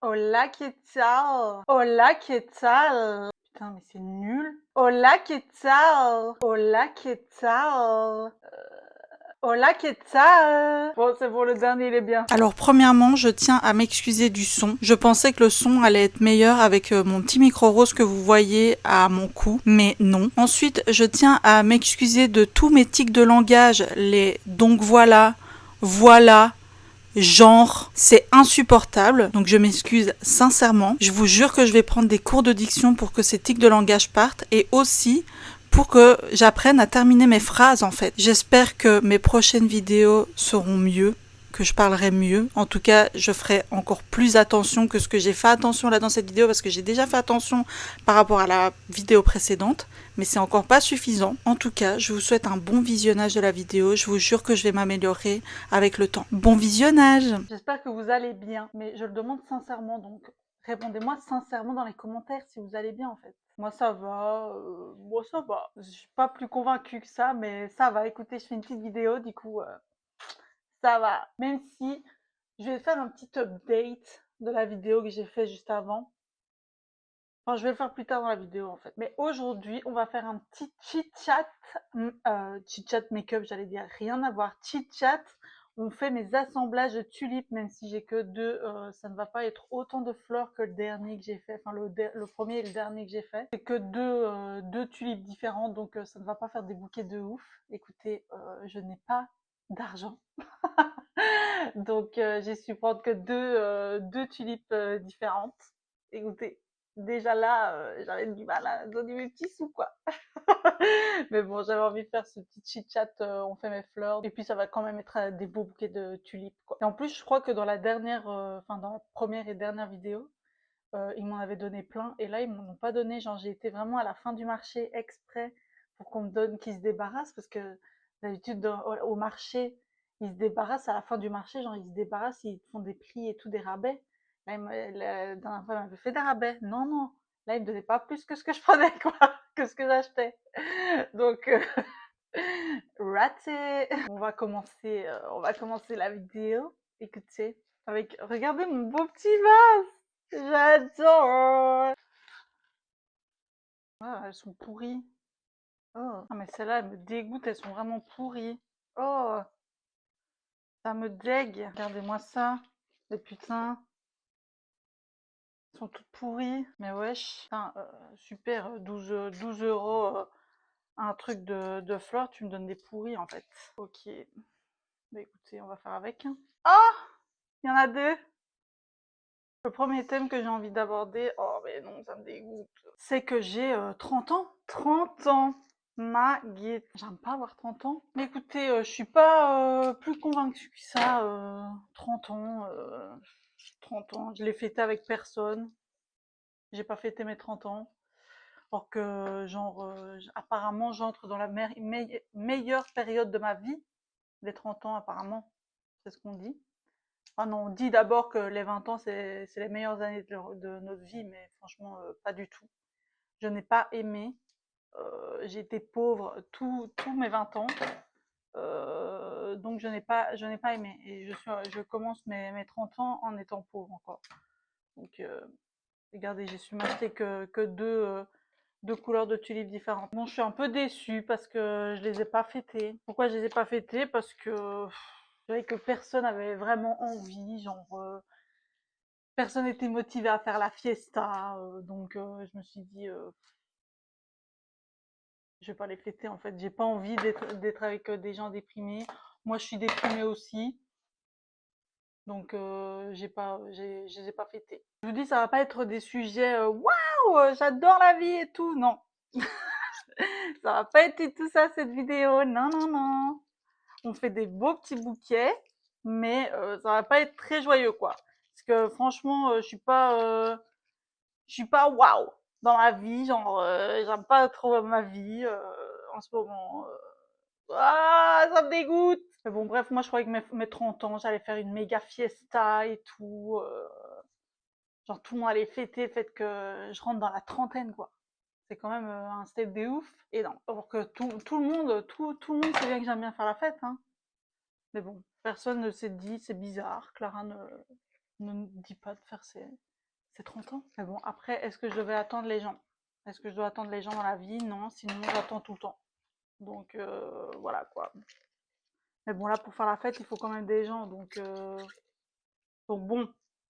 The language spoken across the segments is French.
Hola, ¿qué tal? Hola, ¿qué tal? Putain, mais c'est nul. Hola, ¿qué tal? Hola, ¿qué tal? Hola, ¿qué tal? Bon, c'est bon, le dernier, il est bien. Alors premièrement, je tiens à m'excuser du son. Je pensais que le son allait être meilleur avec mon petit micro rose que vous voyez à mon cou, mais non. Ensuite, je tiens à m'excuser de tous mes tics de langage, les donc voilà, voilà, genre, c'est insupportable. Donc je m'excuse sincèrement. Je vous jure que je vais prendre des cours de diction pour que ces tics de langage partent et aussi pour que j'apprenne à terminer mes phrases en fait. J'espère que mes prochaines vidéos seront mieux, que je parlerai mieux. En tout cas, je ferai encore plus attention que ce que j'ai fait attention là dans cette vidéo parce que j'ai déjà fait attention par rapport à la vidéo précédente, mais c'est encore pas suffisant. En tout cas, je vous souhaite un bon visionnage de la vidéo. Je vous jure que je vais m'améliorer avec le temps. Bon visionnage! J'espère que vous allez bien, mais je le demande sincèrement, donc répondez-moi sincèrement dans les commentaires si vous allez bien en fait. Moi ça va. Je suis pas plus convaincue que ça, mais ça va. Écoutez, je fais une petite vidéo, du coup, ça va. Même si je vais faire un petit update de la vidéo que j'ai fait juste avant. Enfin, je vais le faire plus tard dans la vidéo en fait. Mais aujourd'hui, on va faire un petit chit-chat, chit-chat make-up, j'allais dire, rien à voir. Chit-chat, on fait mes assemblages de tulipes, même si j'ai que deux, ça ne va pas être autant de fleurs que le dernier que j'ai fait, enfin le premier et le dernier que j'ai fait. C'est que deux tulipes différentes, donc ça ne va pas faire des bouquets de ouf. Écoutez, je n'ai pas d'argent. Donc j'ai su prendre que deux tulipes différentes. Écoutez, déjà là, j'avais du mal à donner mes petits sous, quoi. Mais bon, j'avais envie de faire ce petit chit-chat, on fait mes fleurs, et puis ça va quand même être des beaux bouquets de tulipes, quoi. Et en plus, je crois que dans la dernière, enfin dans la première et dernière vidéo, ils m'en avaient donné plein, et là, ils m'en ont pas donné. Genre, j'ai été vraiment à la fin du marché exprès pour qu'on me donne, qu'ils se débarrassent, parce que d'habitude, au marché, ils se débarrassent à la fin du marché, genre, ils se débarrassent, ils font des prix et tout, des rabais. Là, la dernière fois, ils m'avaient fait des rabais. Non, non. Là, ils me donnaient pas plus que ce que je prenais, quoi, que ce que j'achetais. Donc, raté. On va commencer la vidéo. Écoutez, avec, regardez mon beau petit vase. J'adore! Ah, elles sont pourries. Oh. Ah, mais celles-là, elles me dégoûtent, elles sont vraiment pourries. Oh, ça me dégue. Regardez-moi ça. Les putains, elles sont toutes pourries. Mais wesh. Putain, super, 12 € un truc de fleurs, tu me donnes des pourris en fait. Ok. Bah écoutez, on va faire avec. Oh, il y en a deux. Le premier thème que j'ai envie d'aborder, oh mais non, ça me dégoûte, c'est que j'ai 30 ans. 30 ans, ma guide. J'aime pas avoir 30 ans. Mais écoutez, je suis pas plus convaincue que ça. 30 ans, 30 ans, je l'ai fêté avec personne. J'ai pas fêté mes 30 ans. Alors que, genre, apparemment, j'entre dans la meilleure période de ma vie. Les 30 ans, apparemment. C'est ce qu'on dit. Ah non, on dit d'abord que les 20 ans, c'est les meilleures années de notre vie, mais franchement, pas du tout. Je n'ai pas aimé. J'ai été pauvre tous mes 20 ans. Donc je n'ai pas aimé. Et je commence mes 30 ans en étant pauvre encore. Donc regardez, j'ai su m'acheter que deux couleurs de tulipes différentes. Bon, je suis un peu déçue parce que je les ai pas fêtées. Pourquoi je les ai pas fêtées? Parce que je voyais que personne avait vraiment envie, genre personne n'était motivé à faire la fiesta, donc je me suis dit je vais pas les fêter en fait. J'ai pas envie d'être avec des gens déprimés. Moi, je suis déprimée aussi, donc je les ai pas fêtés. Je vous dis, ça va pas être des sujets waouh, j'adore la vie et tout. Non, ça va pas être tout ça cette vidéo. Non, non, non. On fait des beaux petits bouquets, mais ça va pas être très joyeux quoi. Parce que franchement, je suis pas waouh dans ma vie, genre j'aime pas trop ma vie en ce moment. Ah, ça me dégoûte. Mais bon, bref, moi je croyais que mes 30 ans, j'allais faire une méga fiesta et tout. Genre tout le monde allait fêter le fait que je rentre dans la trentaine, quoi. C'est quand même un step de ouf. Et non, alors que tout le monde sait bien que j'aime bien faire la fête, hein. Mais bon, personne ne s'est dit, c'est bizarre. Clara ne. ne me dit pas de faire ses 30 ans. Mais bon, après, est-ce que je vais attendre les gens? Est-ce que je dois attendre les gens dans la vie? Non, sinon j'attends tout le temps. Donc voilà quoi. Mais bon, là, pour faire la fête, il faut quand même des gens. Donc bon,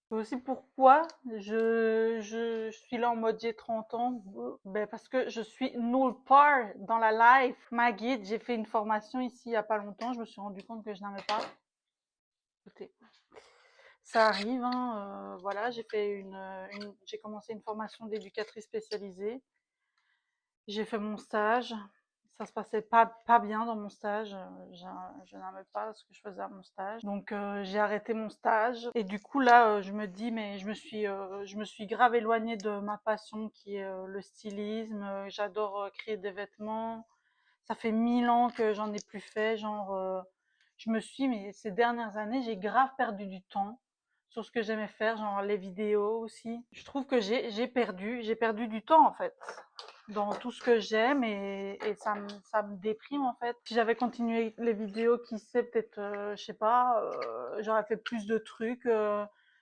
c'est aussi pourquoi je suis là en mode j'ai 30 ans. Ben, parce que je suis nulle part dans la life. Ma guide, j'ai fait une formation ici il n'y a pas longtemps. Je me suis rendu compte que je n'aimais pas. Écoutez, ça arrive, hein, voilà, j'ai commencé une formation d'éducatrice spécialisée. J'ai fait mon stage. Ça se passait pas bien dans mon stage. Je n'aimais pas ce que je faisais à mon stage. Donc j'ai arrêté mon stage. Et du coup là, je me dis, mais je me suis grave éloignée de ma passion qui est le stylisme. J'adore créer des vêtements. Ça fait 1000 ans que j'en ai plus fait. Genre, mais ces dernières années, j'ai grave perdu du temps sur ce que j'aimais faire, genre les vidéos aussi. Je trouve que j'ai perdu du temps en fait dans tout ce que j'aime et ça me déprime en fait. Si j'avais continué les vidéos, qui sait, peut-être, je sais pas, j'aurais fait plus de trucs,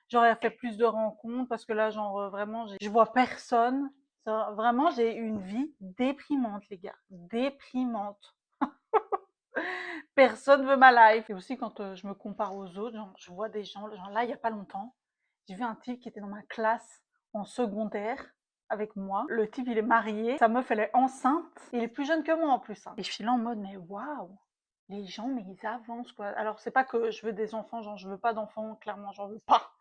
j'aurais fait plus de rencontres parce que là, genre, vraiment, je vois personne. Vraiment, j'ai une vie déprimante, les gars. Déprimante. Personne veut ma life. Et aussi, quand je me compare aux autres, genre, je vois des gens, genre là, il y a pas longtemps, j'ai vu un type qui était dans ma classe en secondaire avec moi. Le type, il est marié. Sa meuf, elle est enceinte. Il est plus jeune que moi en plus, hein. Et je suis là en mode, mais waouh! Les gens, mais ils avancent, quoi. Alors, c'est pas que je veux des enfants, genre, je veux pas d'enfants, clairement, j'en veux pas.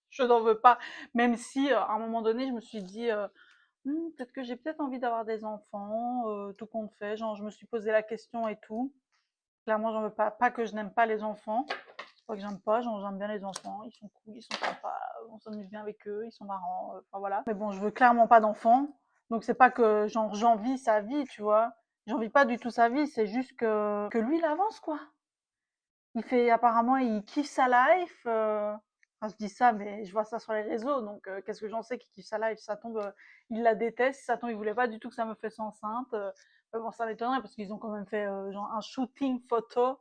Je n'en veux pas. Même si, à un moment donné, je me suis dit, peut-être que j'ai peut-être envie d'avoir des enfants, tout compte fait. Genre, je me suis posé la question et tout. Clairement, j'en veux pas. Pas que je n'aime pas les enfants. C'est pas que j'aime pas, genre, j'aime bien les enfants. Ils sont cool, ils sont sympas. On s'amuse bien avec eux, ils sont marrants. Enfin voilà. Mais bon, je veux clairement pas d'enfants. Donc c'est pas que genre j'envie sa vie, tu vois. J'envie pas du tout sa vie. C'est juste que lui, il avance quoi. Apparemment, il kiffe sa life. Enfin, je dis ça, mais je vois ça sur les réseaux. Donc qu'est-ce que j'en sais qu'il kiffe sa life? Ça tombe, il la déteste. Ça tombe, il voulait pas du tout que ça me fasse enceinte. Mais bon, ça m'étonnerait parce qu'ils ont quand même fait genre un shooting photo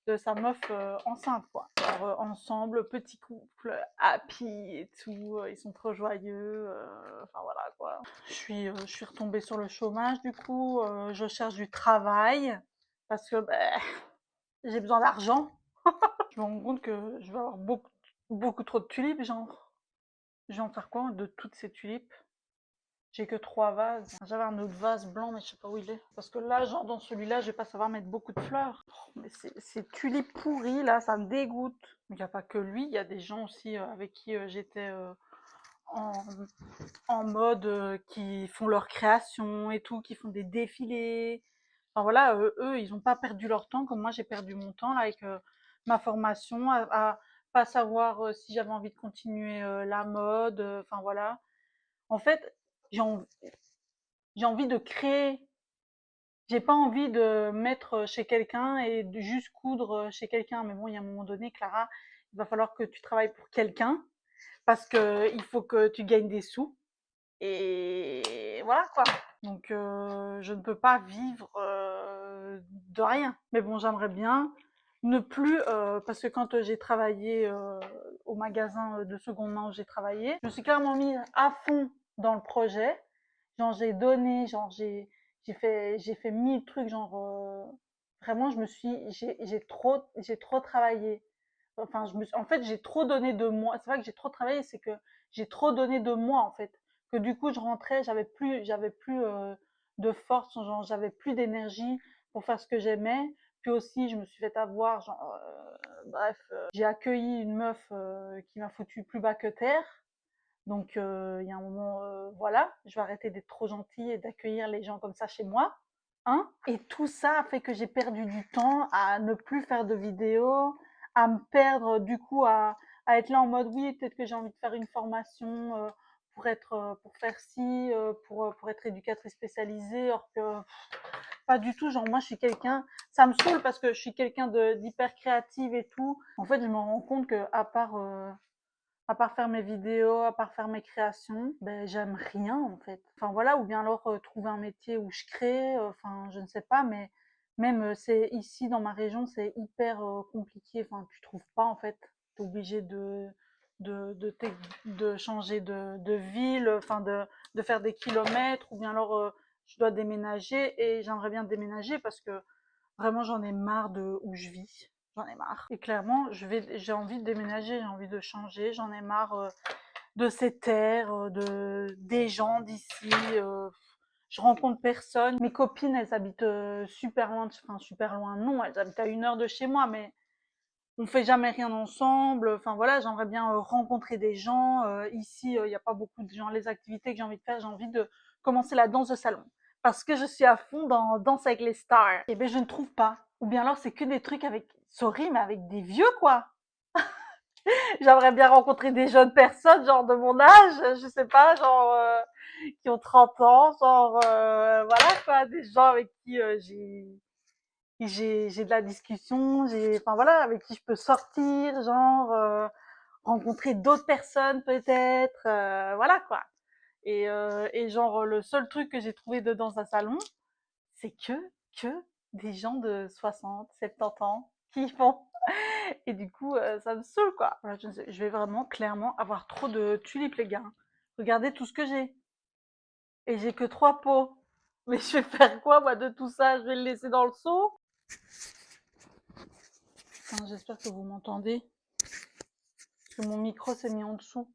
de sa meuf enceinte, quoi. Genre, ensemble, petit couple, happy et tout. Ils sont trop joyeux. Enfin voilà quoi. Je suis retombée sur le chômage du coup. Je cherche du travail parce que j'ai besoin d'argent. Je me rends compte que je vais avoir beaucoup trop de tulipes, genre. Je vais en faire quoi de toutes ces tulipes? J'ai que 3 vases. J'avais un autre vase blanc, mais je sais pas où il est. Parce que là, genre dans celui-là, je vais pas savoir mettre beaucoup de fleurs. Oh, mais ces tulipes pourries là, ça me dégoûte. Il n'y a pas que lui, il y a des gens aussi avec qui j'étais en, en mode qui font leur création et tout, qui font des défilés. Enfin voilà, eux, ils n'ont pas perdu leur temps comme moi j'ai perdu mon temps là, avec ma formation, à pas savoir si j'avais envie de continuer la mode. Enfin voilà. En fait, j'ai env- j'ai envie de créer. J'ai pas envie de mettre chez quelqu'un et de juste coudre chez quelqu'un. Mais bon, il y a un moment donné, Clara, il va falloir que tu travailles pour quelqu'un parce que il faut que tu gagnes des sous. Et voilà quoi. Donc je ne peux pas vivre de rien. Mais bon, j'aimerais bien ne plus, parce que quand j'ai travaillé au magasin de seconde main où j'ai travaillé, je me suis clairement mis à fond dans le projet. Genre j'ai donné, genre j'ai fait 1000 trucs, genre vraiment j'ai trop travaillé. Enfin, en fait, j'ai trop donné de moi. C'est pas que j'ai trop travaillé, c'est que j'ai trop donné de moi, en fait. Que du coup, je rentrais, j'avais plus de force, genre, j'avais plus d'énergie pour faire ce que j'aimais. Puis aussi, je me suis fait avoir, genre, bref, j'ai accueilli une meuf qui m'a foutu plus bas que terre. Donc, il y a un moment, voilà, je vais arrêter d'être trop gentille et d'accueillir les gens comme ça chez moi. Hein. Et tout ça a fait que j'ai perdu du temps à ne plus faire de vidéos, à me perdre du coup à être là en mode oui, peut-être que j'ai envie de faire une formation pour faire ci, pour être éducatrice spécialisée, alors que pas du tout. Genre moi je suis quelqu'un, ça me saoule parce que je suis quelqu'un d'hyper créative et tout. En fait, je me rends compte que à part faire mes vidéos, à part faire mes créations, ben, j'aime rien en fait. Enfin voilà, ou bien alors trouver un métier où je crée, enfin je ne sais pas, mais même c'est ici dans ma région, c'est hyper compliqué. Enfin, tu trouves pas en fait. T'es obligé de changer de ville, enfin de faire des kilomètres, ou bien alors je dois déménager et j'aimerais bien déménager parce que vraiment j'en ai marre de où je vis. J'en ai marre. Et clairement, j'ai envie de déménager, j'ai envie de changer, j'en ai marre de ces terres, des gens d'ici. Je rencontre personne. Mes copines, elles habitent super loin, enfin super loin, non, elles habitent à 1 heure de chez moi, mais on fait jamais rien ensemble. Enfin voilà, j'aimerais bien rencontrer des gens. Ici, il n'y a pas beaucoup de gens. Les activités que j'ai envie de faire, j'ai envie de commencer la danse de salon. Parce que je suis à fond dans Danse avec les stars. Et ben je ne trouve pas. Ou bien alors c'est que des trucs avec, sorry, mais avec des vieux quoi. J'aimerais bien rencontrer des jeunes personnes, genre de mon âge, je sais pas, genre qui ont 30 ans, genre voilà quoi, des gens avec qui j'ai de la discussion, enfin voilà, avec qui je peux sortir, genre rencontrer d'autres personnes peut-être, voilà quoi. Et genre le seul truc que j'ai trouvé de dans un salon, c'est que des gens de 60, 70 ans qui y font. Et du coup, ça me saoule quoi. Voilà, je vais vraiment clairement avoir trop de tulipes les gars. Regardez tout ce que j'ai. Et j'ai que 3 pots. Mais je vais faire quoi moi de tout ça? Je vais le laisser dans le seau? Enfin, j'espère que vous m'entendez. Parce que mon micro s'est mis en dessous.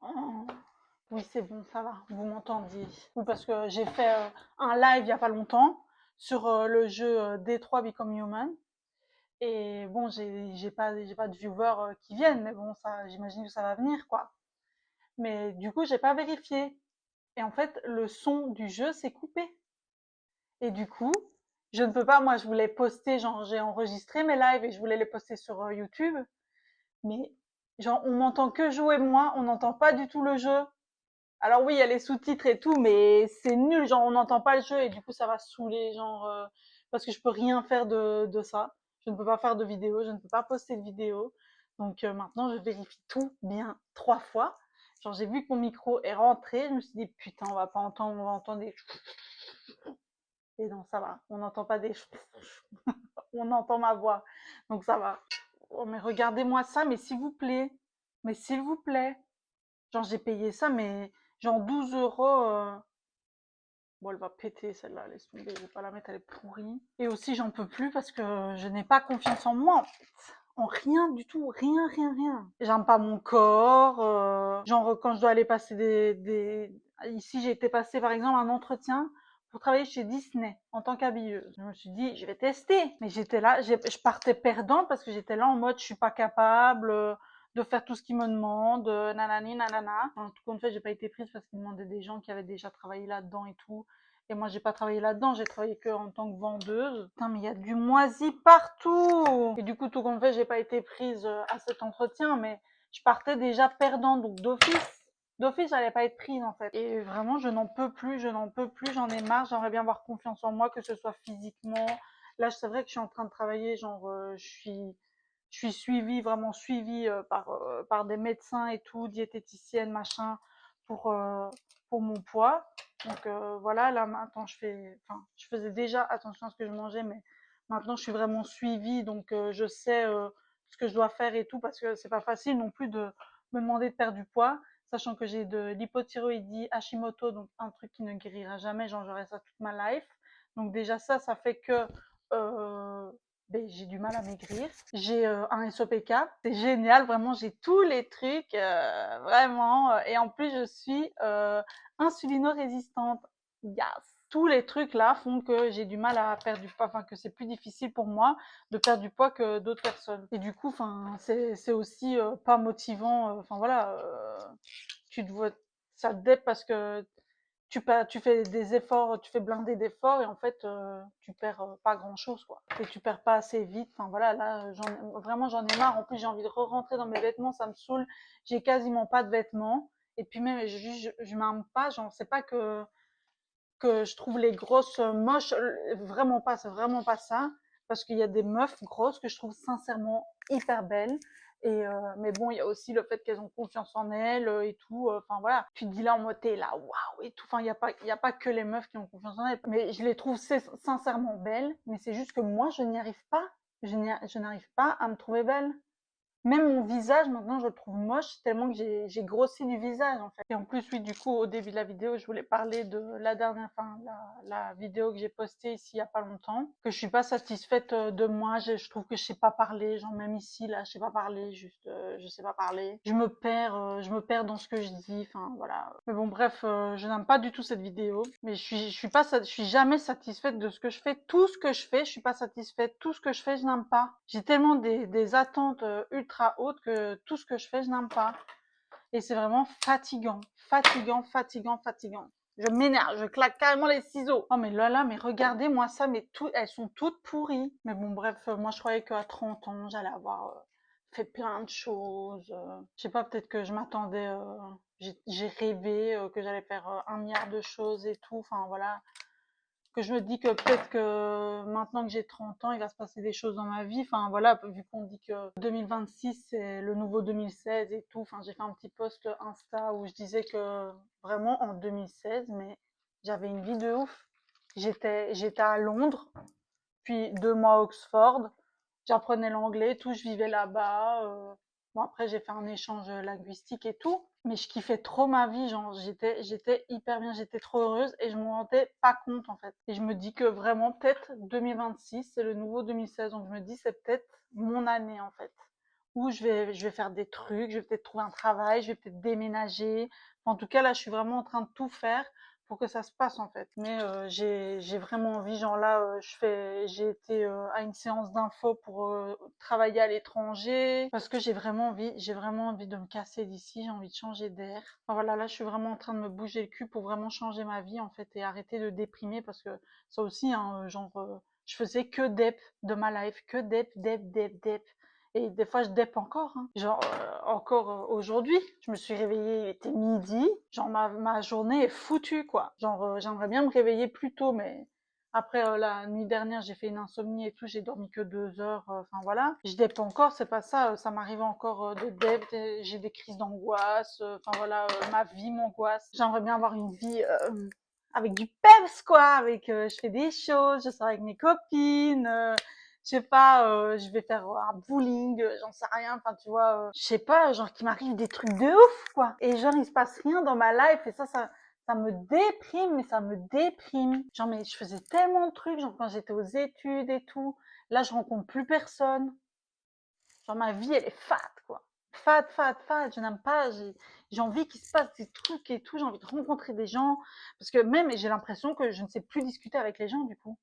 Oh. Oui, c'est bon, ça va. Vous m'entendiez. Oui, parce que j'ai fait un live il y a pas longtemps sur le jeu D3 Become Human. Et bon, j'ai pas de viewers qui viennent, mais bon, ça, j'imagine que ça va venir, quoi. Mais du coup, j'ai pas vérifié. Et en fait, le son du jeu s'est coupé. Et du coup, je ne peux pas, moi, je voulais poster, genre, j'ai enregistré mes lives et je voulais les poster sur YouTube. Mais, genre, on m'entend que jouer moi, on n'entend pas du tout le jeu. Alors oui, il y a les sous-titres et tout, mais c'est nul, genre on n'entend pas le jeu et du coup ça va saouler, genre parce que je peux rien faire de ça. Je ne peux pas faire de vidéo, je ne peux pas poster de vidéo. Donc maintenant je vérifie tout bien 3 fois. Genre j'ai vu que mon micro est rentré, je me suis dit putain on va pas entendre, on va entendre des et non ça va, on n'entend pas des on entend ma voix, donc ça va. Oh mais regardez-moi ça, mais s'il vous plaît, genre j'ai payé ça, mais genre 12 € bon, elle va péter celle-là, laisse tomber, je vais pas la mettre, elle est pourrie. Et aussi, j'en peux plus parce que je n'ai pas confiance en moi, en fait. En rien du tout, rien, rien, rien. J'aime pas mon corps, genre quand je dois aller passer Ici, j'ai été passer par exemple un entretien pour travailler chez Disney en tant qu'habilleuse. Je me suis dit, je vais tester. Mais j'étais là, je partais perdant parce que j'étais là en mode, je suis pas capable de faire tout ce qu'ils me demandent, nanani, nanana. En tout cas, en fait, j'ai pas été prise parce qu'ils demandaient des gens qui avaient déjà travaillé là-dedans et tout. Et moi, j'ai pas travaillé là-dedans, j'ai travaillé que en tant que vendeuse. Putain, mais il y a du moisi partout! Et du coup, tout compte fait, j'ai pas été prise à cet entretien, mais je partais déjà perdante, donc d'office, j'allais pas être prise en fait. Et vraiment, je n'en peux plus, je n'en peux plus, j'en ai marre, j'aimerais bien avoir confiance en moi, que ce soit physiquement. Là, c'est vrai que je suis en train de travailler, genre, je suis suivie, vraiment suivie par des médecins et tout, diététicienne, machin, pour, euh, pour mon poids. Donc voilà, là maintenant je faisais déjà attention à ce que je mangeais, mais maintenant je suis vraiment suivie, donc je sais ce que je dois faire et tout, parce que c'est pas facile non plus de me demander de perdre du poids, sachant que j'ai de l'hypothyroïdie Hashimoto, donc un truc qui ne guérira jamais, genre j'aurai ça toute ma life. Donc déjà ça fait que euh, ben, j'ai du mal à maigrir. J'ai un SOPK, c'est génial, vraiment j'ai tous les trucs, vraiment. Et en plus je suis insulino-résistante. Yes. Tous les trucs là font que j'ai du mal à perdre du poids, enfin que c'est plus difficile pour moi de perdre du poids que d'autres personnes. Et du coup, enfin, c'est aussi pas motivant. Enfin voilà, tu te vois, ça te dép parce que tu fais des efforts, tu fais blinder d'efforts et en fait tu perds pas grand chose quoi. Et tu perds pas assez vite. Enfin voilà, là vraiment j'en ai marre. En plus j'ai envie de re-rentrer dans mes vêtements, ça me saoule. J'ai quasiment pas de vêtements. Et puis même je m'aime pas, genre c'est pas que je trouve les grosses moches, vraiment pas, c'est vraiment pas ça. Parce qu'il y a des meufs grosses que je trouve sincèrement hyper belles. Et mais bon, il y a aussi le fait qu'elles ont confiance en elles et tout. Enfin voilà, tu te dis là en mode t'es là, waouh et tout. Enfin, il y a pas que les meufs qui ont confiance en elles. Mais je les trouve sincèrement belles. Mais c'est juste que moi, je n'y arrive pas. Je n'arrive pas à me trouver belle. Même mon visage, maintenant, je le trouve moche tellement que j'ai grossi du visage, en fait. Et en plus, oui, du coup, au début de la vidéo, je voulais parler de la dernière, enfin, la vidéo que j'ai postée ici il y a pas longtemps, que je suis pas satisfaite de moi. Je trouve que je sais pas parler, genre même ici, là, je sais pas parler, juste, je sais pas parler. Je me perds dans ce que je dis, enfin, voilà. Mais bon, bref, je n'aime pas du tout cette vidéo, mais je suis jamais satisfaite de ce que je fais. Tout ce que je fais, je suis pas satisfaite. Tout ce que je fais, je n'aime pas. J'ai tellement des attentes ultra hautes que tout ce que je fais, je n'aime pas. Et c'est vraiment fatigant, fatigant, fatigant, fatigant. Je m'énerve, je claque carrément les ciseaux. Oh mais là, mais regardez-moi ça, mais tout, elles sont toutes pourries. Mais bon, bref, moi je croyais qu'à 30 ans, j'allais avoir fait plein de choses. Je sais pas, peut-être que je m'attendais, j'ai rêvé que j'allais faire 1 milliard de choses et tout. Enfin voilà, que je me dis que peut-être que maintenant que j'ai 30 ans, il va se passer des choses dans ma vie. Enfin voilà, vu qu'on dit que 2026 c'est le nouveau 2016 et tout. Enfin, j'ai fait un petit post Insta où je disais que vraiment en 2016, mais j'avais une vie de ouf. J'étais à Londres, puis 2 mois à Oxford. J'apprenais l'anglais, tout, je vivais là-bas. Bon, après, j'ai fait un échange linguistique et tout, mais je kiffais trop ma vie, genre, j'étais hyper bien, j'étais trop heureuse et je me rendais pas compte, en fait. Et je me dis que vraiment, peut-être 2026, c'est le nouveau 2016, donc je me dis, c'est peut-être mon année, en fait, où je vais faire des trucs, je vais peut-être trouver un travail, je vais peut-être déménager. En tout cas, là, je suis vraiment en train de tout faire pour que ça se passe en fait. Mais j'ai vraiment envie, genre là, j'ai été à une séance d'info pour travailler à l'étranger parce que j'ai vraiment envie de me casser d'ici, j'ai envie de changer d'air. Enfin, voilà, là, je suis vraiment en train de me bouger le cul pour vraiment changer ma vie en fait et arrêter de déprimer parce que ça aussi, hein, genre, je faisais que dep de ma life, que dep. Et des fois, je dep encore, hein. Genre, encore aujourd'hui, je me suis réveillée, il était midi. Genre, ma journée est foutue, quoi. Genre, j'aimerais bien me réveiller plus tôt, mais après, la nuit dernière, j'ai fait une insomnie et tout, j'ai dormi que 2 heures. Enfin, voilà. Je dep encore, c'est pas ça. Ça m'arrive encore de dep. J'ai des crises d'angoisse. Enfin, voilà, ma vie m'angoisse. J'aimerais bien avoir une vie avec du peps, quoi. Avec, je fais des choses, je sors avec mes copines. Je sais pas, je vais faire un bowling, j'en sais rien, enfin tu vois, je sais pas, genre qu'il m'arrive des trucs de ouf quoi. Et genre il se passe rien dans ma life et ça me déprime, mais ça me déprime. Genre mais je faisais tellement de trucs, genre quand j'étais aux études et tout, là je rencontre plus personne. Genre ma vie elle est fade quoi. Fade, fade, fade, je n'aime pas, j'ai envie qu'il se passe des trucs et tout, j'ai envie de rencontrer des gens parce que même j'ai l'impression que je ne sais plus discuter avec les gens du coup.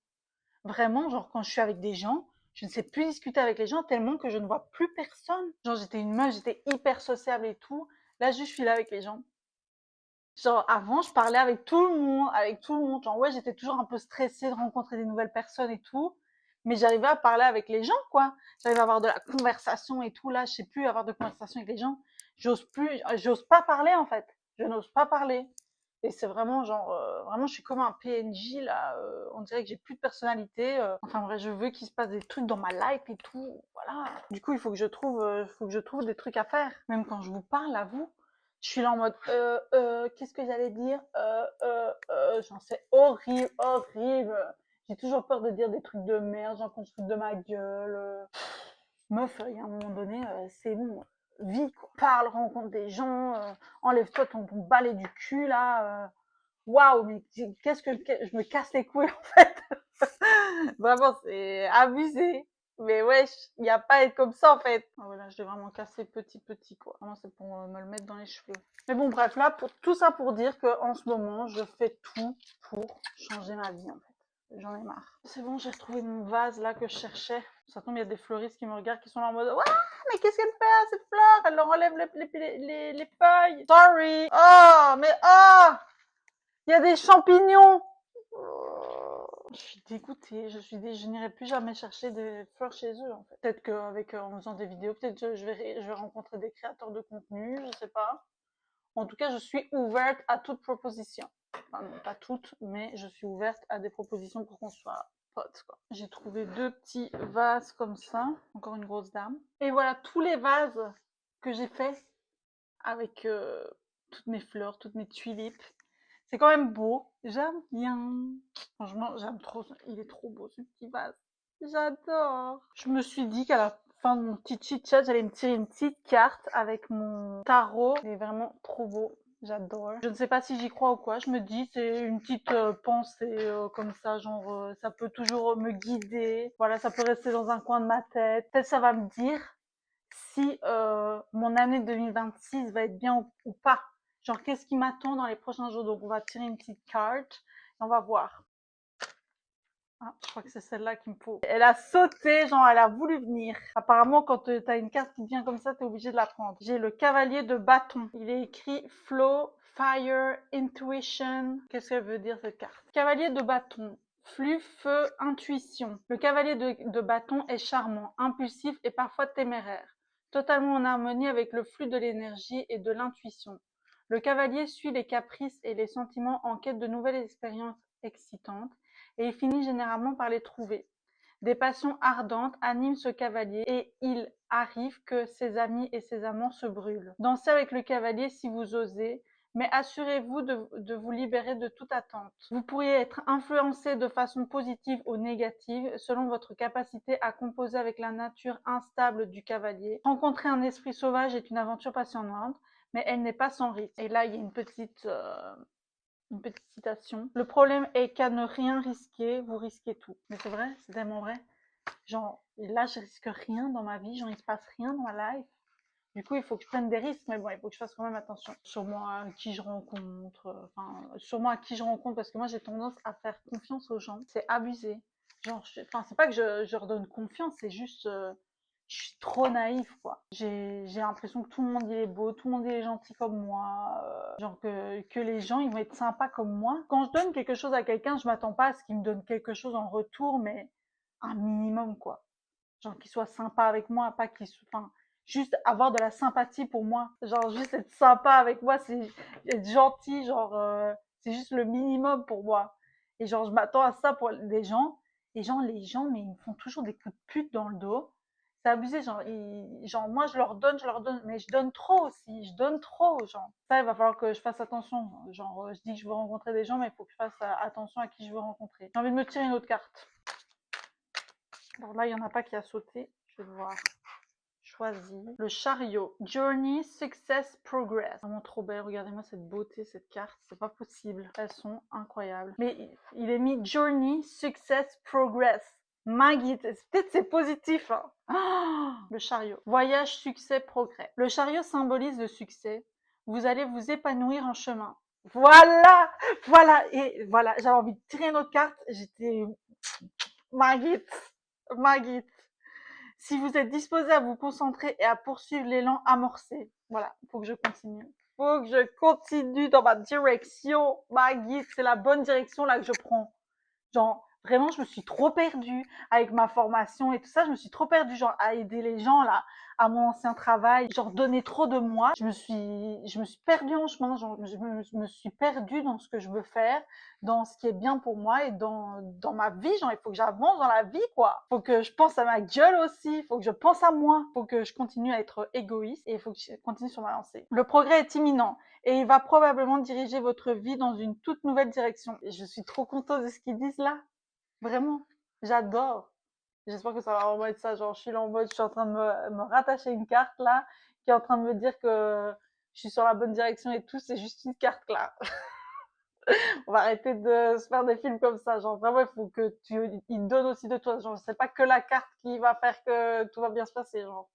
Vraiment, genre quand je suis avec des gens, je ne sais plus discuter avec les gens tellement que je ne vois plus personne. Genre j'étais une meuf, j'étais hyper sociable et tout. Là, juste je suis là avec les gens. Genre avant, je parlais avec tout le monde, avec tout le monde. Genre ouais, j'étais toujours un peu stressée de rencontrer des nouvelles personnes et tout. Mais j'arrivais à parler avec les gens, quoi. J'arrivais à avoir de la conversation et tout. Là, je sais plus avoir de conversation avec les gens. J'ose pas parler en fait. Je n'ose pas parler. Et c'est vraiment genre, vraiment, je suis comme un PNJ là. On dirait que j'ai plus de personnalité. Enfin bref, je veux qu'il se passe des trucs dans ma life et tout. Voilà. Du coup, faut que je trouve des trucs à faire. Même quand je vous parle à vous, je suis là en mode, qu'est-ce que j'allais dire? Genre, c'est horrible, horrible. J'ai toujours peur de dire des trucs de merde, genre qu'on se fout de ma gueule. Meuf, il y a un moment donné, c'est bon. Vis, quoi. Parle, rencontre des gens, enlève-toi ton balai du cul, là. Waouh, mais je me casse les couilles, en fait. Vraiment, c'est abusé. Mais wesh, il n'y a pas à être comme ça, en fait. Ah voilà, je l'ai vraiment cassé petit, quoi. Vraiment, c'est pour me le mettre dans les cheveux. Mais bon, bref, là, tout ça pour dire qu'en ce moment, je fais tout pour changer ma vie, en fait. J'en ai marre. C'est bon, j'ai retrouvé mon vase, là, que je cherchais. Ça tombe, il y a des fleuristes qui me regardent, qui sont là en mode, ouais, mais qu'est-ce qu'elle fait à cette fleur? Elle leur enlève les feuilles. Sorry. Oh, mais oh! Il y a des champignons. Je suis dégoûtée, je n'irai plus jamais chercher des fleurs chez eux en fait. Peut-être qu'avec en faisant des vidéos, peut-être je vais rencontrer des créateurs de contenu, je sais pas. En tout cas, je suis ouverte à toute proposition. Enfin non, pas toutes, mais je suis ouverte à des propositions pour qu'on soit potes quoi. J'ai trouvé 2 petits vases comme ça, encore une grosse dame. Et voilà tous les vases que j'ai fait avec toutes mes fleurs, toutes mes tulipes. C'est quand même beau. J'aime bien. Franchement, j'aime trop. Il est trop beau ce petit vase. J'adore. Je me suis dit qu'à la fin de mon petit chit-chat, j'allais me tirer une petite carte avec mon tarot. Il est vraiment trop beau. J'adore. Je ne sais pas si j'y crois ou quoi. Je me dis, c'est une petite pensée comme ça, genre ça peut toujours me guider. Voilà, ça peut rester dans un coin de ma tête. Peut-être ça va me dire si mon année 2026 va être bien ou pas. Genre, qu'est-ce qui m'attend dans les prochains jours. Donc, on va tirer une petite carte et on va voir. Ah, je crois que c'est celle-là qu'il me faut. Elle a sauté, genre elle a voulu venir. Apparemment, quand t'as une carte qui vient comme ça, t'es obligé de la prendre. J'ai le cavalier de bâton. Il est écrit Flow, Fire, Intuition. Qu'est-ce qu'elle veut dire cette carte? Cavalier de bâton. Flux, feu, intuition. Le cavalier de bâton est charmant, impulsif et parfois téméraire. Totalement en harmonie avec le flux de l'énergie et de l'intuition. Le cavalier suit les caprices et les sentiments en quête de nouvelles expériences excitantes et il finit généralement par les trouver. Des passions ardentes animent ce cavalier et il arrive que ses amis et ses amants se brûlent. Dansez avec le cavalier si vous osez, mais assurez-vous de vous libérer de toute attente. Vous pourriez être influencé de façon positive ou négative selon votre capacité à composer avec la nature instable du cavalier. Rencontrer un esprit sauvage est une aventure passionnante, mais elle n'est pas sans risque. Et là, il y a une petite citation. Le problème est qu'à ne rien risquer, vous risquez tout. Mais c'est vrai, c'est tellement vrai. Genre, là, je risque rien dans ma vie, genre, il se passe rien dans ma life. Du coup, il faut que je prenne des risques, mais bon, il faut que je fasse quand même attention. Sûrement à qui je rencontre, sûrement à qui je rencontre, parce que moi, j'ai tendance à faire confiance aux gens. C'est abusé. Genre, c'est pas que je leur donne confiance, c'est juste, je suis trop naïve, quoi. J'ai l'impression que tout le monde il est beau, tout le monde il est gentil comme moi, genre que les gens ils vont être sympas comme moi. Quand je donne quelque chose à quelqu'un, je m'attends pas à ce qu'il me donne quelque chose en retour, mais un minimum, quoi. Genre qu'il soit sympa avec moi, pas qu'il soit, enfin, juste avoir de la sympathie pour moi. Genre juste être sympa avec moi, c'est être gentil, genre c'est juste le minimum pour moi. Et genre je m'attends à ça pour des gens. Et genre les gens, mais ils me font toujours des coups de pute dans le dos. C'est abusé, genre, genre moi je leur donne, mais je donne trop aussi, je donne trop, genre. Ça, il va falloir que je fasse attention. Genre, je dis que je veux rencontrer des gens, mais il faut que je fasse attention à qui je veux rencontrer. J'ai envie de me tirer une autre carte. Alors là, il n'y en a pas qui a sauté. Je vais voir. Choisi. Le chariot. Journey, Success, Progress. Vraiment trop belle. Regardez-moi cette beauté, cette carte. C'est pas possible. Elles sont incroyables. Mais il est mis Journey, Success, Progress. Maggie, peut-être c'est positif. Hein. Oh, le chariot. Voyage, succès, progrès. Le chariot symbolise le succès. Vous allez vous épanouir en chemin. Voilà, voilà, et voilà. J'avais envie de tirer une autre carte. J'étais Maggie. Maggie, si vous êtes disposé à vous concentrer et à poursuivre l'élan amorcé, voilà, il faut que je continue. Faut que je continue dans ma direction. Maggie, c'est la bonne direction là que je prends. Genre, vraiment, je me suis trop perdue avec ma formation et tout ça. Je me suis trop perdue, genre, à aider les gens, là, à mon ancien travail. Genre, donner trop de moi. Je me suis perdue en chemin. Genre, je me suis perdue dans ce que je veux faire, dans ce qui est bien pour moi et dans ma vie. Genre, il faut que j'avance dans la vie, quoi. Faut que je pense à ma gueule aussi. Faut que je pense à moi. Faut que je continue à être égoïste et il faut que je continue sur ma lancée. Le progrès est imminent et il va probablement diriger votre vie dans une toute nouvelle direction. Et je suis trop contente de ce qu'ils disent là. Vraiment, j'adore. J'espère que ça va vraiment être ça. Genre, je suis là en mode, je suis en train de me rattacher une carte là, qui est en train de me dire que je suis sur la bonne direction et tout. C'est juste une carte là. On va arrêter de se faire des films comme ça. Genre, vraiment, il faut que ils donnent aussi de toi. Genre, c'est pas que la carte qui va faire que tout va bien se passer. Genre,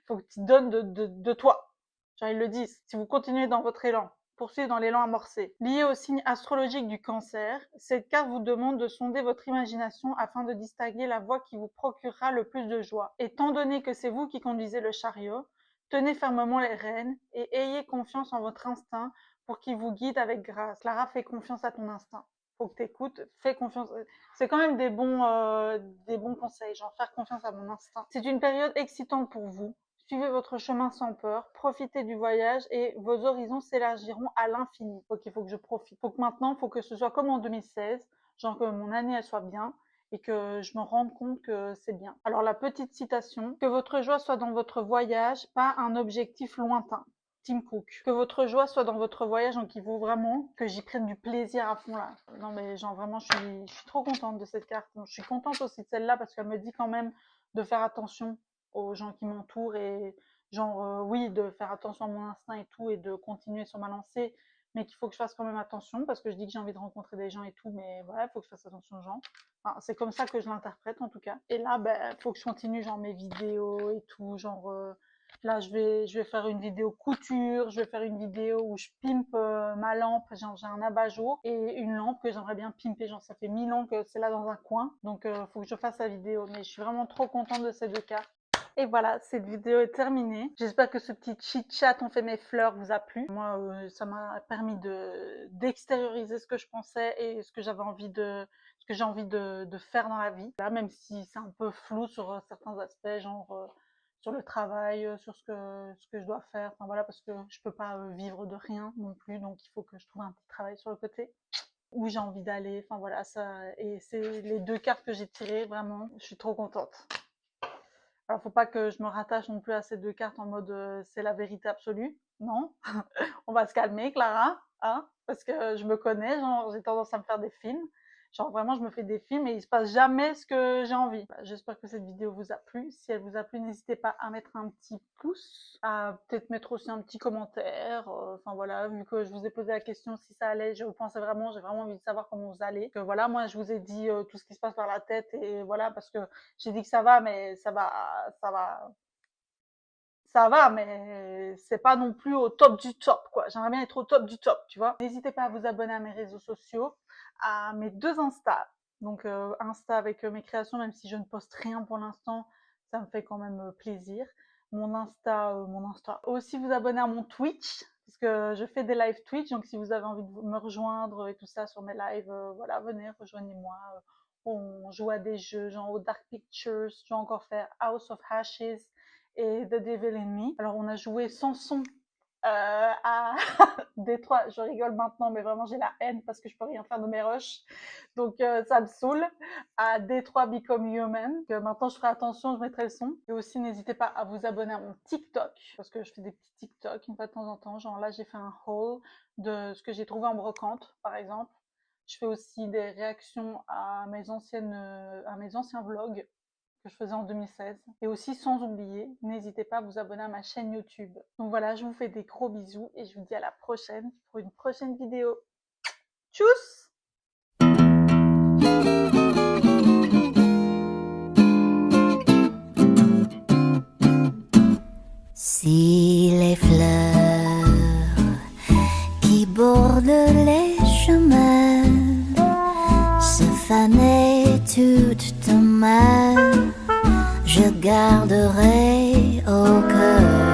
faut que tu donnes de toi. Genre, ils le disent. Si vous continuez dans votre élan, poursuivez dans l'élan amorcé. Lié au signe astrologique du cancer, cette carte vous demande de sonder votre imagination afin de distinguer la voie qui vous procurera le plus de joie. Étant donné que c'est vous qui conduisez le chariot, tenez fermement les rênes et ayez confiance en votre instinct pour qu'il vous guide avec grâce. Clara, fais confiance à ton instinct. Faut que t'écoutes, fais confiance. C'est quand même des bons conseils, genre faire confiance à mon instinct. C'est une période excitante pour vous. Suivez votre chemin sans peur, profitez du voyage et vos horizons s'élargiront à l'infini. Donc il faut que je profite. Faut que maintenant, faut que ce soit comme en 2016, genre que mon année elle soit bien et que je me rende compte que c'est bien. Alors la petite citation, que votre joie soit dans votre voyage, pas un objectif lointain. Tim Cook. Que votre joie soit dans votre voyage, donc il faut vraiment que j'y prenne du plaisir à fond là. Non mais genre vraiment, je suis trop contente de cette carte. Je suis contente aussi de celle-là parce qu'elle me dit quand même de faire attention aux gens qui m'entourent et genre, oui, de faire attention à mon instinct et tout et de continuer sur ma lancée, mais qu'il faut que je fasse quand même attention parce que je dis que j'ai envie de rencontrer des gens et tout, mais voilà, il faut que je fasse attention aux gens. Enfin, c'est comme ça que je l'interprète en tout cas. Et là, ben, faut que je continue genre mes vidéos et tout, genre là je vais faire une vidéo couture, je vais faire une vidéo où je pimpe ma lampe, genre j'ai un abat-jour et une lampe que j'aimerais bien pimper, genre ça fait 1000 ans que c'est là dans un coin, donc faut que je fasse la vidéo, mais je suis vraiment trop contente de ces deux cartes. Et voilà, cette vidéo est terminée. J'espère que ce petit chit-chat on fait mes fleurs vous a plu. Moi, ça m'a permis d'extérioriser ce que je pensais et ce que j'ai envie de faire dans la vie. Là, même si c'est un peu flou sur certains aspects, genre sur le travail, sur ce que je dois faire. Enfin voilà, parce que je peux pas vivre de rien non plus, donc il faut que je trouve un petit travail sur le côté où j'ai envie d'aller. Enfin voilà, ça et c'est les deux cartes que j'ai tirées vraiment. Je suis trop contente. Alors, faut pas que je me rattache non plus à ces deux cartes en mode c'est la vérité absolue. Non, on va se calmer, Clara, hein, parce que je me connais, genre j'ai tendance à me faire des films. Genre vraiment, je me fais des films et il se passe jamais ce que j'ai envie. Bah, j'espère que cette vidéo vous a plu. Si elle vous a plu, n'hésitez pas à mettre un petit pouce, à peut-être mettre aussi un petit commentaire. Enfin voilà, vu que je vous ai posé la question si ça allait, je pensais vraiment, j'ai vraiment envie de savoir comment vous allez. Que voilà, moi je vous ai dit tout ce qui se passe par la tête et voilà parce que j'ai dit que ça va, mais ça va, mais c'est pas non plus au top du top, quoi. J'aimerais bien être au top du top, tu vois. N'hésitez pas à vous abonner à mes réseaux sociaux, à mes deux Insta. Donc Insta avec mes créations, même si je ne poste rien pour l'instant, ça me fait quand même plaisir. Mon Insta. Aussi vous abonner à mon Twitch, parce que je fais des live Twitch, donc si vous avez envie de me rejoindre et tout ça sur mes lives, voilà, venez, rejoignez-moi. On joue à des jeux, genre au Dark Pictures, je vais encore faire House of Ashes et The Devil in Me. Alors on a joué sans son à Détroit, je rigole maintenant, mais vraiment j'ai la haine parce que je peux rien faire de mes rushs, donc ça me saoule. À Détroit Become Human, que maintenant je ferai attention, je mettrai le son. Et aussi n'hésitez pas à vous abonner à mon TikTok, parce que je fais des petits TikTok une fois de temps en temps, genre là j'ai fait un haul de ce que j'ai trouvé en brocante, par exemple. Je fais aussi des réactions à mes anciens vlogs que je faisais en 2016. Et aussi, sans oublier, n'hésitez pas à vous abonner à ma chaîne YouTube. Donc voilà, je vous fais des gros bisous et je vous dis à la prochaine pour une prochaine vidéo. Tchuss! Si les fleurs qui bordent les chemins se fanaient toutes demain, je garderai au cœur